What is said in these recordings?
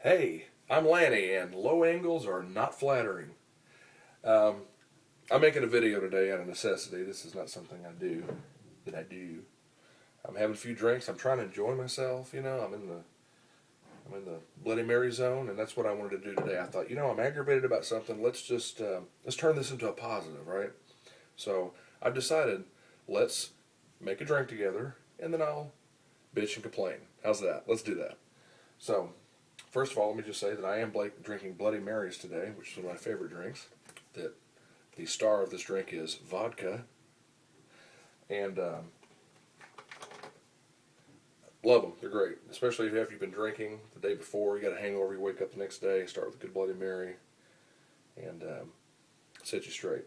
Hey, I'm Lanny, and low angles are not flattering. Um, I'm making a video today out of necessity. This is not something that I do. I'm having a few drinks. I'm trying to enjoy myself. I'm in the Bloody Mary zone, and that's what I wanted to do today. I thought, I'm aggravated about something. Let's turn this into a positive, right? So I've decided, let's make a drink together, and then I'll bitch and complain. How's that? Let's do that. So first of all, let me just say that I am drinking Bloody Marys today, which is one of my favorite drinks. That the star of this drink is vodka, and love them. They're great, especially if you've been drinking the day before. You got a hangover, you wake up the next day, start with a good Bloody Mary, and set you straight.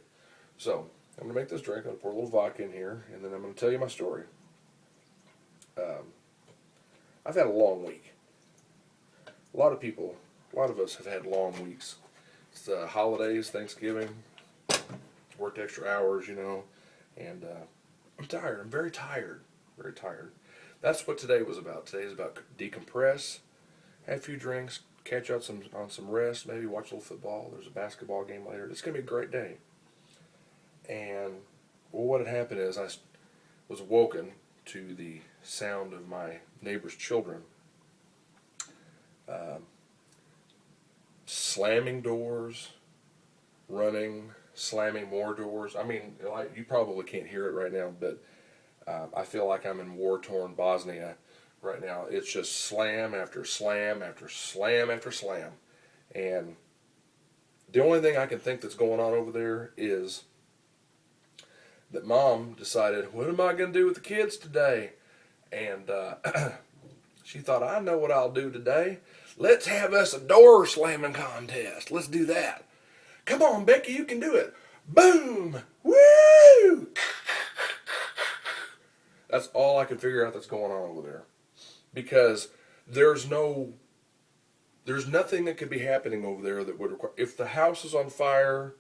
So I'm gonna make this drink. I'm gonna pour a little vodka in here, and then I'm gonna tell you my story. Um, I've had a long week. A lot of us have had long weeks. It's the holidays, Thanksgiving, worked extra hours, and I'm tired. I'm very tired. Very tired. That's what today was about. Today is about decompress, have a few drinks, catch up on some rest, maybe watch a little football. There's a basketball game later. It's going to be a great day. And well, what had happened is I was awoken to the sound of my neighbor's children um, slamming doors, running, slamming more doors. I mean, like, you probably can't hear it right now, but I feel like I'm in war-torn Bosnia right now. It's just slam after slam after slam after slam. And the only thing I can think that's going on over there is that Mom decided, what am I going to do with the kids today? And she thought, I know what I'll do today. Let's have us a door slamming contest. Let's do that. Come on, Becky, you can do it. Boom! Woo! That's all I can figure out that's going on over there. Because there's nothing that could be happening over there that would require. If the house is on fire,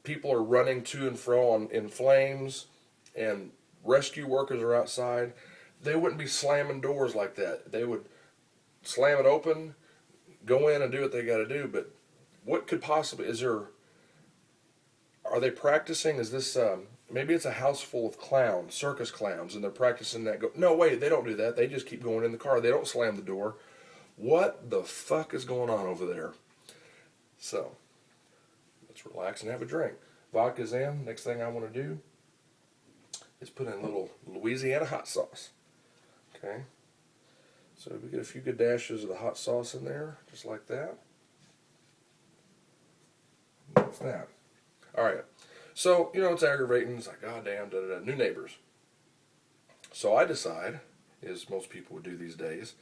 people are running to and fro in flames, and rescue workers are outside, they wouldn't be slamming doors like that. They would slam it open, go in and do what they got to do. But what could possibly, are they practicing? Is this, maybe it's a house full of clowns, circus clowns, and they're practicing that. No, wait, they don't do that. They just keep going in the car. They don't slam the door. What the fuck is going on over there? So, let's relax and have a drink. Vodka's in. Next thing I want to do is put in a little Louisiana hot sauce. Okay? So we get a few good dashes of the hot sauce in there, just like that. That's that. Alright. So, it's aggravating. It's like, God damn, new neighbors. So I decide, as most people would do these days,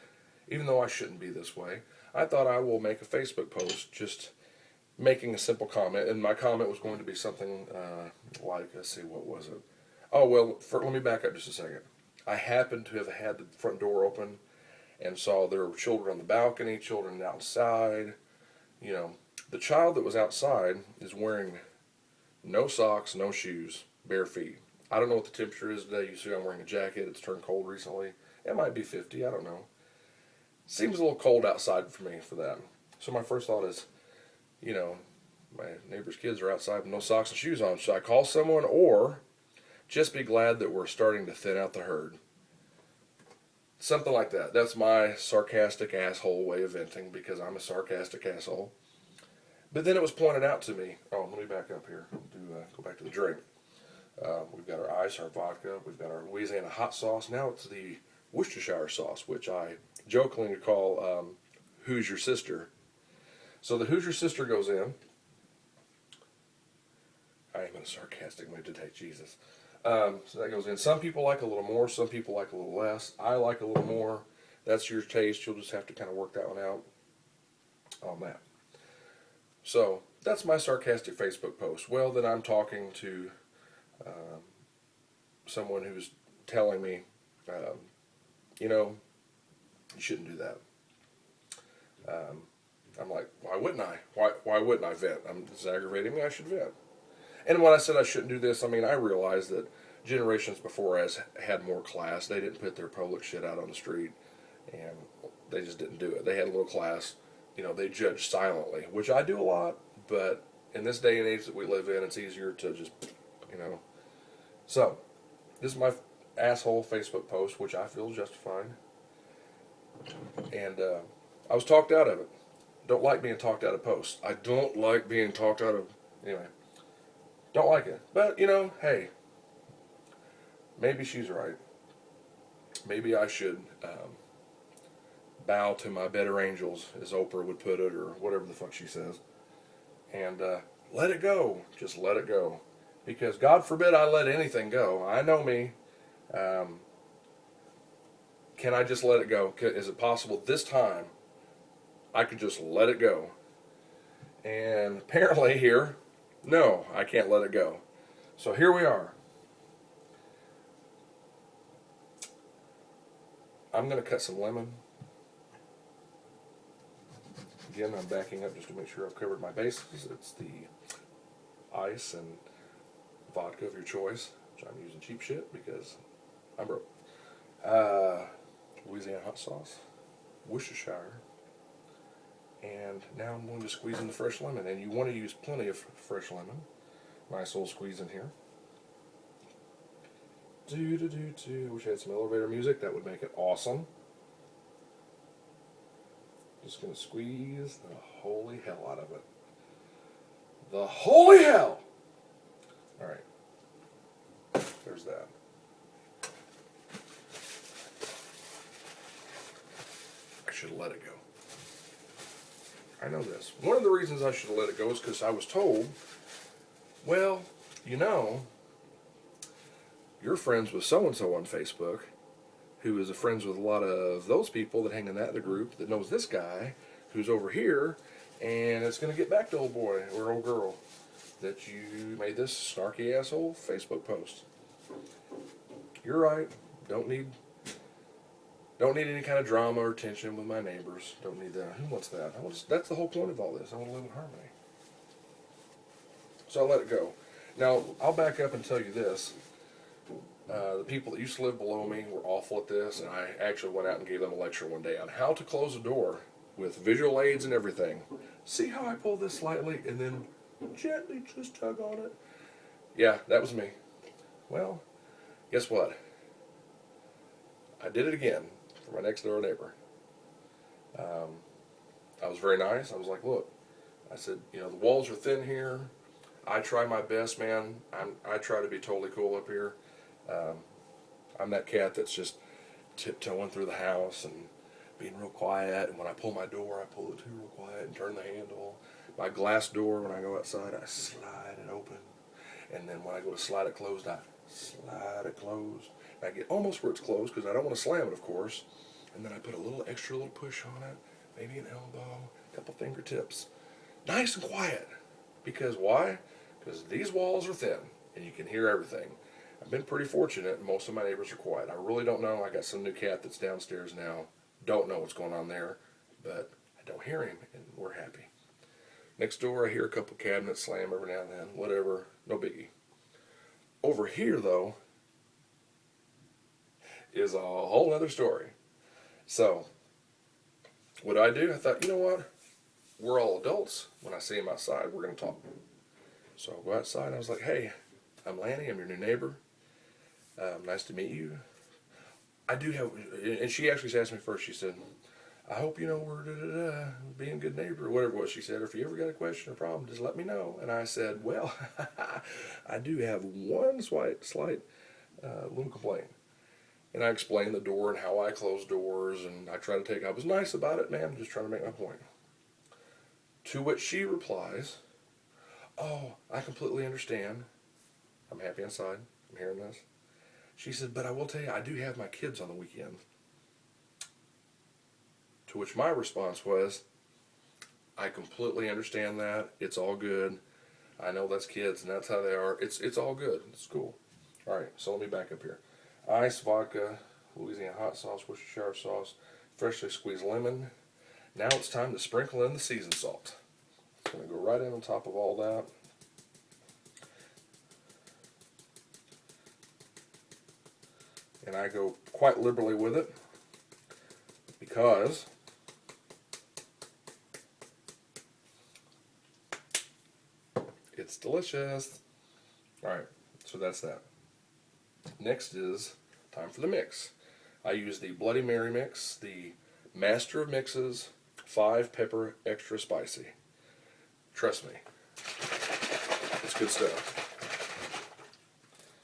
even though I shouldn't be this way, I thought I will make a Facebook post just making a simple comment. And my comment was going to be something like, let's see, what was it? Oh, well, let me back up just a second. I happened to have had the front door open and saw there were children on the balcony, children outside. The child that was outside is wearing no socks, no shoes, bare feet. I don't know what the temperature is today. You see I'm wearing a jacket. It's turned cold recently. It might be 50. I don't know. Seems a little cold outside for me for that. So my first thought is, my neighbor's kids are outside with no socks and shoes on. Should I call someone or just be glad that we're starting to thin out the herd? Something like that. That's my sarcastic asshole way of venting because I'm a sarcastic asshole. But then it was pointed out to me. Oh, let me back up here. Go back to the drink. We've got our ice, our vodka. We've got our Louisiana hot sauce. Now it's the Worcestershire sauce, which I jokingly call Who's Your Sister. So the Who's Your Sister goes in. I am in a sarcastic mood today, Jesus. So that goes in. Some people like a little more. Some people like a little less. I like a little more. That's your taste. You'll just have to kind of work that one out on that. So that's my sarcastic Facebook post. Well, then I'm talking to someone who's telling me, you shouldn't do that. I'm like, why wouldn't I? Why wouldn't I vent? It's aggravating me. I should vent. And when I said I shouldn't do this, I mean, I realized that generations before us had more class. They didn't put their public shit out on the street, and they just didn't do it. They had a little class. they judge silently, which I do a lot, but in this day and age that we live in, it's easier to just, you know. So, this is my asshole Facebook post, which I feel is justified. And I was talked out of it. Don't like being talked out of posts. I don't like being talked out of, anyway. Don't like it. But, hey, maybe she's right. Maybe I should bow to my better angels, as Oprah would put it, or whatever the fuck she says. And let it go. Just let it go. Because God forbid I let anything go. I know me. Can I just let it go? Is it possible this time I could just let it go? And apparently here, no, I can't let it go. So here we are. I'm going to cut some lemon. Again, I'm backing up just to make sure I've covered my bases. It's the ice and vodka of your choice, which I'm using cheap shit because I'm broke. Louisiana hot sauce, Worcestershire, and now I'm going to squeeze in the fresh lemon. And you want to use plenty of fresh lemon. Nice little squeeze in here. Wish I had some elevator music. That would make it awesome. Just going to squeeze the holy hell out of it. The holy hell! Alright. There's that. I should have let it go. I know this. One of the reasons I should have let it go is because I was told, well, you're friends with so-and-so on Facebook, who is friends with a lot of those people that hang in that group that knows this guy who's over here, and it's going to get back to old boy or old girl that you made this snarky asshole Facebook post. You're right. Don't need any kind of drama or tension with my neighbors. Don't need that. Who wants that? That's the whole point of all this. I want to live in harmony. So I let it go. Now, I'll back up and tell you this. The people that used to live below me were awful at this, and I actually went out and gave them a lecture one day on how to close a door with visual aids and everything. See how I pull this slightly and then gently just tug on it? Yeah, that was me. Well, guess what? I did it again for my next door neighbor. I was very nice. I was like, look, I said, the walls are thin here. I try my best, man. I try to be totally cool up here. I'm that cat that's just tiptoeing through the house and being real quiet. And when I pull my door, I pull it too real quiet and turn the handle. My glass door, when I go outside, I slide it open. And then when I go to slide it closed, I slide it closed. I get almost where it's closed because I don't want to slam it, of course. And then I put a little push on it, maybe an elbow, a couple fingertips. Nice and quiet. Because why? Because these walls are thin and you can hear everything. I've been pretty fortunate. Most of my neighbors are quiet. I really don't know. I got some new cat that's downstairs now. Don't know what's going on there, but I don't hear him, and we're happy. Next door, I hear a couple cabinets slam every now and then. Whatever. No biggie. Over here, though, is a whole other story. So, what do? I thought, you know what? We're all adults. When I see him outside, we're going to talk. So I go outside, and I was like, hey, I'm Lanny. I'm your new neighbor. Nice to meet you. I do have, and she actually asked me first, she said, I hope we're being a good neighbor, or whatever it was she said, or if you ever got a question or problem, just let me know. And I said, well, I do have one slight little complaint. And I explained the door and how I close doors, and I was nice about it, man, just trying to make my point. To which she replies, oh, I completely understand. I'm happy inside. I'm hearing this. She said, but I will tell you, I do have my kids on the weekend. To which my response was, I completely understand that. It's all good. I know that's kids, and that's how they are. It's all good. It's cool. All right, so let me back up here. Ice, vodka, Louisiana hot sauce, Worcestershire sauce, freshly squeezed lemon. Now it's time to sprinkle in the seasoned salt. It's going to go right in on top of all that. And I go quite liberally with it because delicious. All right, so that's that. Next is time for the mix. I use the Bloody Mary mix, the Master of Mixes, 5 pepper extra spicy. Trust me, it's good stuff.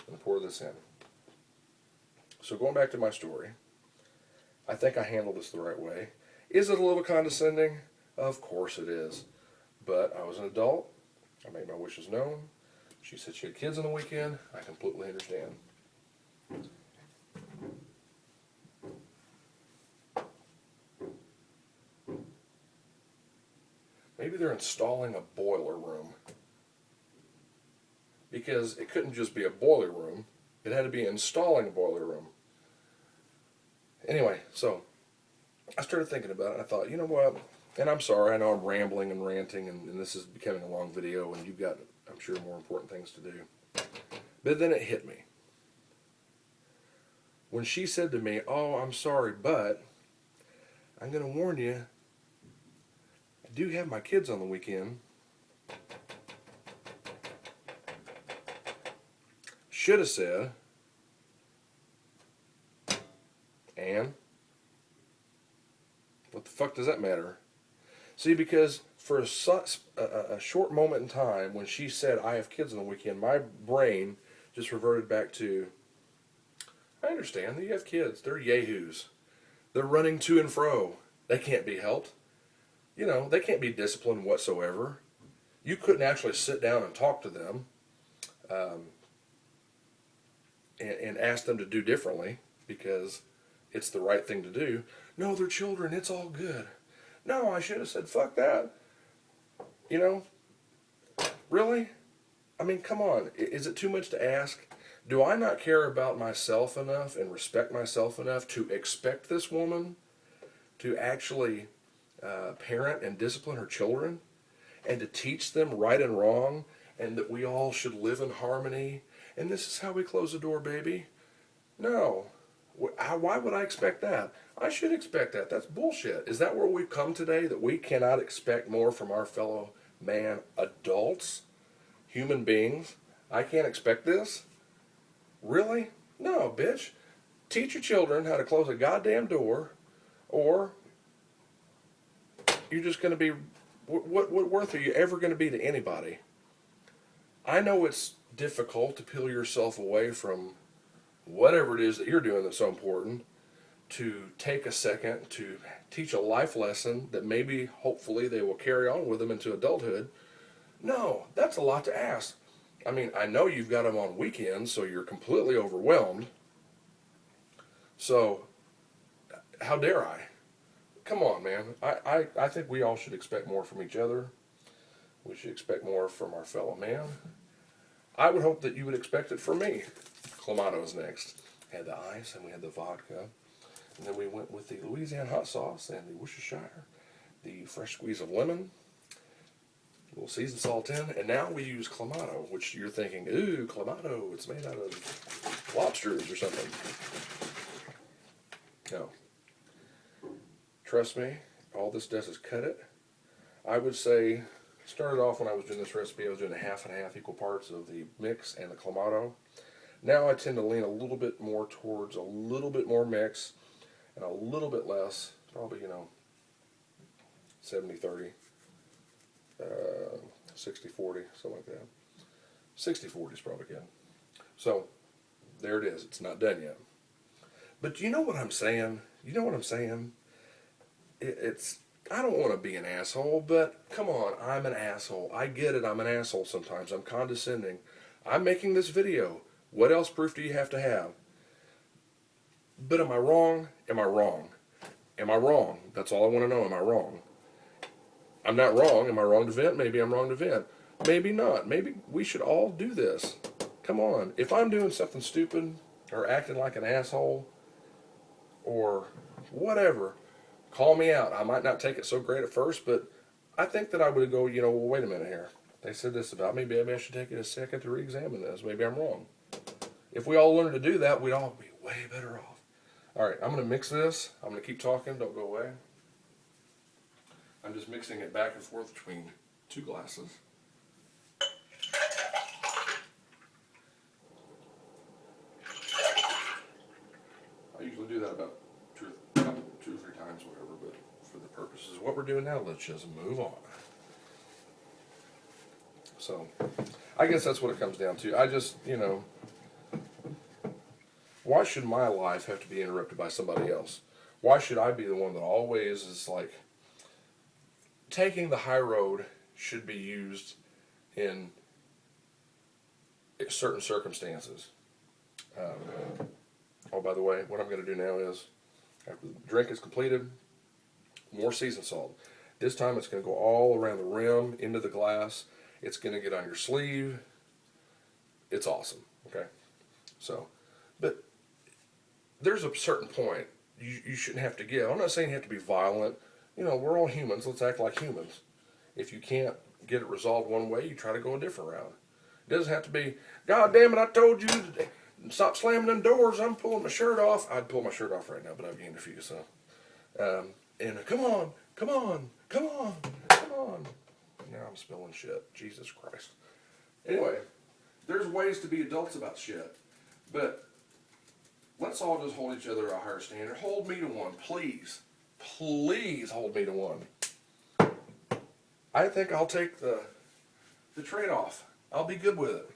I'm going to pour this in. So going back to my story, I think I handled this the right way. Is it a little condescending? Of course it is. But I was an adult. I made my wishes known. She said she had kids on the weekend. I completely understand. Maybe they're installing a boiler room. Because it couldn't just be a boiler room. It had to be installing a boiler room. Anyway, so I started thinking about it, and I thought, you know what? And I'm sorry, I know I'm rambling and ranting, and this is becoming a long video, and you've got, I'm sure, more important things to do. But then it hit me. When she said to me, oh, I'm sorry, but I'm going to warn you, I do have my kids on the weekend. Should have said, and what the fuck does that matter? See, because for a short moment in time, when she said, I have kids on the weekend, my brain just reverted back to, I understand that you have kids. They're yahoos. They're running to and fro. They can't be helped. You know, they can't be disciplined whatsoever. You couldn't actually sit down and talk to them and ask them to do differently because it's the right thing to do. No, they're children. It's all good. No, I should have said, fuck that. You know, really? I mean, come on. Is it too much to ask? Do I not care about myself enough and respect myself enough to expect this woman to actually parent and discipline her children and to teach them right and wrong and that we all should live in harmony and this is how we close the door, baby? No. Why would I expect that? I should expect that. That's bullshit. Is that where we've come today, that we cannot expect more from our fellow man adults, human beings? I can't expect this? Really? No, bitch. Teach your children how to close a goddamn door, or you're just going to be, what worth are you ever going to be to anybody? I know it's difficult to peel yourself away from whatever it is that you're doing that's so important, to take a second to teach a life lesson that maybe, hopefully, they will carry on with them into adulthood. No, that's a lot to ask. I mean, I know you've got them on weekends, so you're completely overwhelmed. So, how dare I? Come on, man. I think we all should expect more from each other. We should expect more from our fellow man. I would hope that you would expect it from me. Clamato is next. Had the ice and we had the vodka. And then we went with the Louisiana hot sauce and the Worcestershire, the fresh squeeze of lemon, a little seasoned salt in, and now we use Clamato, which you're thinking, ooh, Clamato, it's made out of lobsters or something. No. Trust me, all this does is cut it. I would say, started off when I was doing this recipe, I was doing a half and half equal parts of the mix and the Clamato. Now I tend to lean a little bit more towards a little bit more mix and a little bit less, probably, 70-30, 60-40, something like that. 60-40 is probably good. So, there it is. It's not done yet. But you know what I'm saying? You know what I'm saying? I don't want to be an asshole, but come on, I'm an asshole. I get it, I'm an asshole sometimes. I'm condescending. I'm making this video. What else proof do you have to have? But am I wrong? Am I wrong? Am I wrong? That's all I want to know. Am I wrong? I'm not wrong. Am I wrong to vent? Maybe I'm wrong to vent. Maybe not. Maybe we should all do this. Come on. If I'm doing something stupid or acting like an asshole or whatever, call me out. I might not take it so great at first, but I think that I would go, well, wait a minute here. They said this about me. Maybe I should take it a second to re-examine this. Maybe I'm wrong. If we all learn to do that, we'd all be way better off. All right, I'm going to mix this. I'm going to keep talking. Don't go away. I'm just mixing it back and forth between 2 glasses. this is what we're doing now. Let's just move on. So, I guess that's what it comes down to. I just, why should my life have to be interrupted by somebody else? Why should I be the one that always is like, taking the high road should be used in certain circumstances. Oh, by the way, what I'm going to do now is, after the drink is completed, more seasoned salt. This time it's going to go all around the rim, into the glass. It's going to get on your sleeve. It's awesome, okay? So, but there's a certain point you shouldn't have to give. I'm not saying you have to be violent. We're all humans. Let's act like humans. If you can't get it resolved one way, you try to go a different route. It doesn't have to be, God damn it, I told you to stop slamming them doors. I'm pulling my shirt off. I'd pull my shirt off right now, but I've gained a few, so. And come on, come on, come on, come on. Now I'm spilling shit. Jesus Christ. Anyway, there's ways to be adults about shit, but let's all just hold each other to a higher standard. Hold me to one, please. Please hold me to one. I think I'll take the trade-off. I'll be good with it.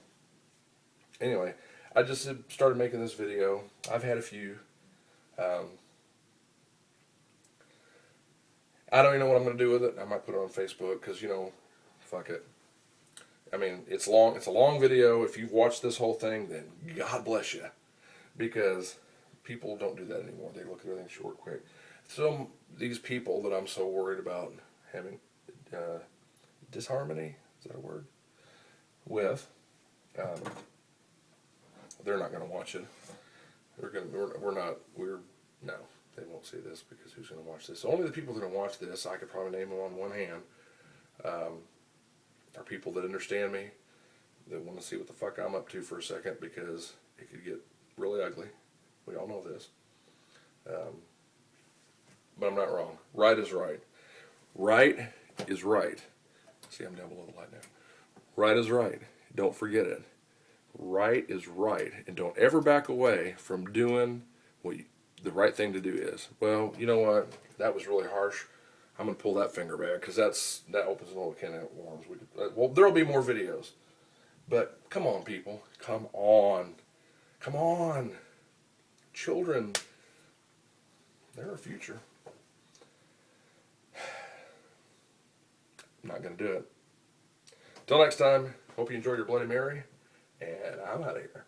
Anyway, I just started making this video. I've had a few. I don't even know what I'm going to do with it. I might put it on Facebook because, fuck it. I mean, it's long. It's a long video. If you've watched this whole thing, then God bless you. Because people don't do that anymore. They look at everything short, quick. So these people that I'm so worried about having disharmony, is that a word? With, they're not going to watch it. No, they won't see this because who's going to watch this? Only the people that are going to watch this, I could probably name them on one hand, are people that understand me, that want to see what the fuck I'm up to for a second because it could get really ugly. We all know this. But I'm not wrong. Right is right. Right is right. See, I'm down below the light now. Right is right. Don't forget it. Right is right. And don't ever back away from doing what the right thing to do is. Well, you know what? That was really harsh. I'm going to pull that finger back because that opens a little can of worms. Well, there'll be more videos. But come on, people. Come on. Come on. Children. They're our future. I'm not going to do it. Till next time, hope you enjoy your Bloody Mary, and I'm out of here.